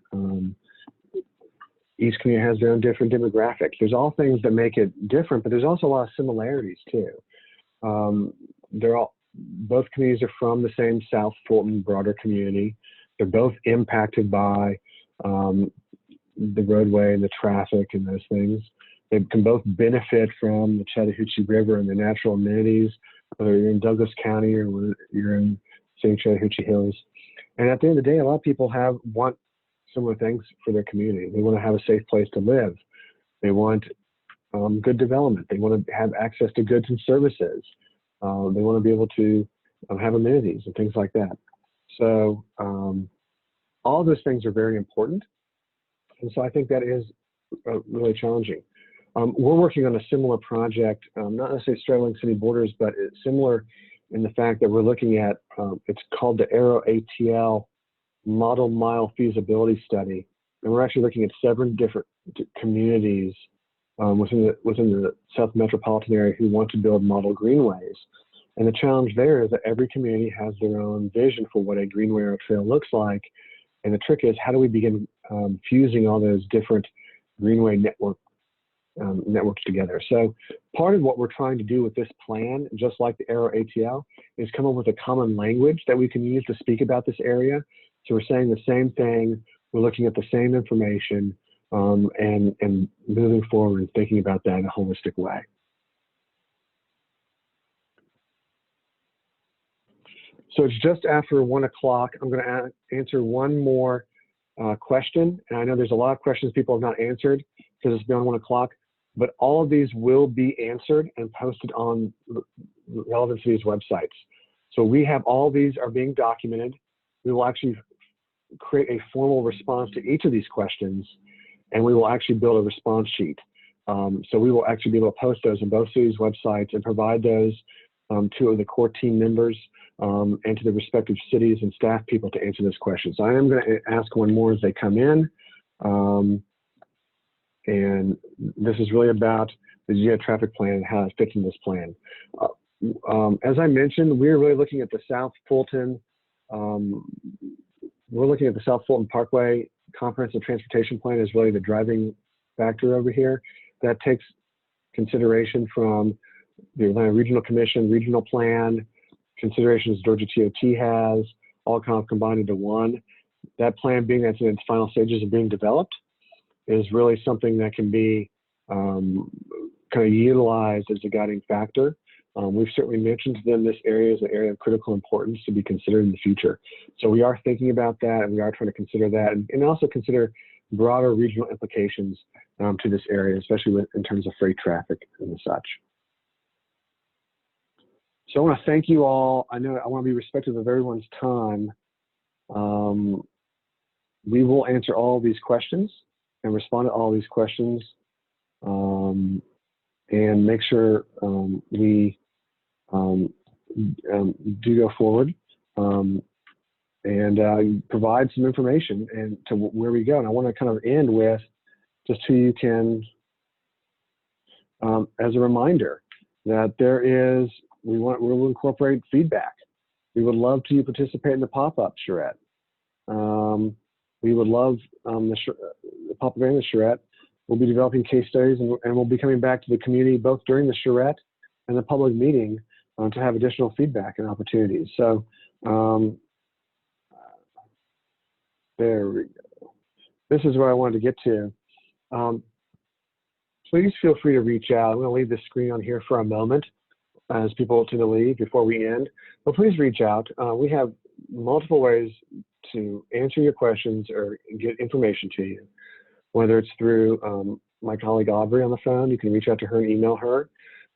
Speaker 1: each community has their own different demographics. There's all things that make it different, but there's also a lot of similarities too. Both communities are from the same South Fulton broader community. They're both impacted by the roadway and the traffic and those things. They can both benefit from the Chattahoochee River and the natural amenities, whether you're in Douglas County or whether you're in St. Chattahoochee Hills. And at the end of the day, a lot of people want similar things for their community. They want to have a safe place to live. They want good development. They want to have access to goods and services. They want to be able to have amenities and things like that. So all those things are very important. And so I think that is really challenging. We're working on a similar project, not necessarily straddling city borders, but it's similar in the fact that we're looking at, it's called the Aero-ATL Model Mile Feasibility Study. And we're actually looking at 7 different communities within the South Metropolitan area who want to build model greenways. And the challenge there is that every community has their own vision for what a greenway or a trail looks like. And the trick is, how do we begin fusing all those different greenway networks together? So part of what we're trying to do with this plan, just like the Aero-ATL, is come up with a common language that we can use to speak about this area. So we're saying the same thing, we're looking at the same information, and moving forward and thinking about that in a holistic way. So it's just after 1 o'clock. I'm going to answer one more question. And I know there's a lot of questions people have not answered because it's beyond 1 o'clock, but all of these will be answered and posted on relevant cities' websites. So we have all these are being documented. We will actually create a formal response to each of these questions, and we will actually build a response sheet. So we will actually be able to post those on both cities' websites and provide those to the core team members and to the respective cities and staff people to answer this question. So I am going to ask one more as they come in. And this is really about the geotraffic plan and how it fits in this plan. As I mentioned, we're really looking at the South Fulton, we're looking at the South Fulton Parkway Comprehensive Transportation Plan as really the driving factor over here. That takes consideration from the Atlanta Regional Commission regional plan, considerations Georgia TOT has, all kind of combined into one. That plan, being that's in its final stages of being developed, is really something that can be kind of utilized as a guiding factor. We've certainly mentioned to them this area is an area of critical importance to be considered in the future. So we are thinking about that, and we are trying to consider that, and also consider broader regional implications to this area, especially in terms of freight traffic and such. So I want to thank you all. I know I want to be respectful of everyone's time. We will answer all these questions and respond to all these questions, and make sure we do go forward and provide some information and to where we go. And I want to kind of end with just who you can, as a reminder that there is, we'll incorporate feedback. We would love to participate in the pop-up charrette. We would love the pop-up and the charrette. We'll be developing case studies, and we'll be coming back to the community both during the charrette and the public meeting to have additional feedback and opportunities. So there we go. This is where I wanted to get to. Please feel free to reach out. I'm going to leave this screen on here for a moment as people tend to leave before we end. But please reach out. We have multiple ways to answer your questions or get information to you, whether it's through my colleague Aubrey on the phone. You can reach out to her and email her,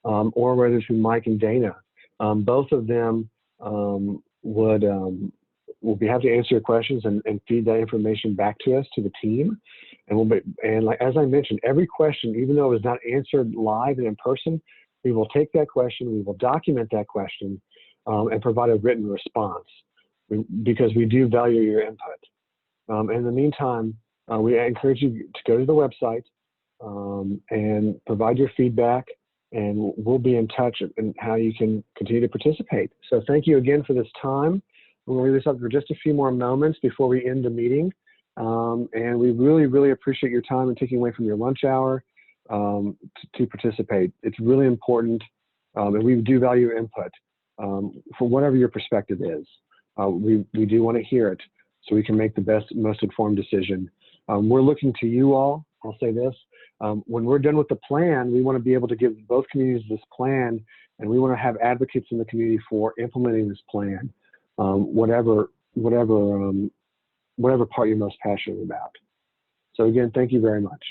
Speaker 1: or whether it's through Mike and Dana. Both of them will be happy to answer your questions and feed that information back to us, to the team. And like, as I mentioned, every question, even though it was not answered live and in person, we will take that question, we will document that question, and provide a written response because we do value your input. In the meantime, we encourage you to go to the website and provide your feedback, and we'll be in touch on how you can continue to participate. So thank you again for this time. We'll leave this up for just a few more moments before we end the meeting. And we really, really appreciate your time and taking away from your lunch hour to participate. It's really important, and we do value your input for whatever your perspective is. We do want to hear it so we can make the best, most informed decision. We're looking to you all. I'll say this. When we're done with the plan, we want to be able to give both communities this plan, and we want to have advocates in the community for implementing this plan, whatever part you're most passionate about. So again, thank you very much.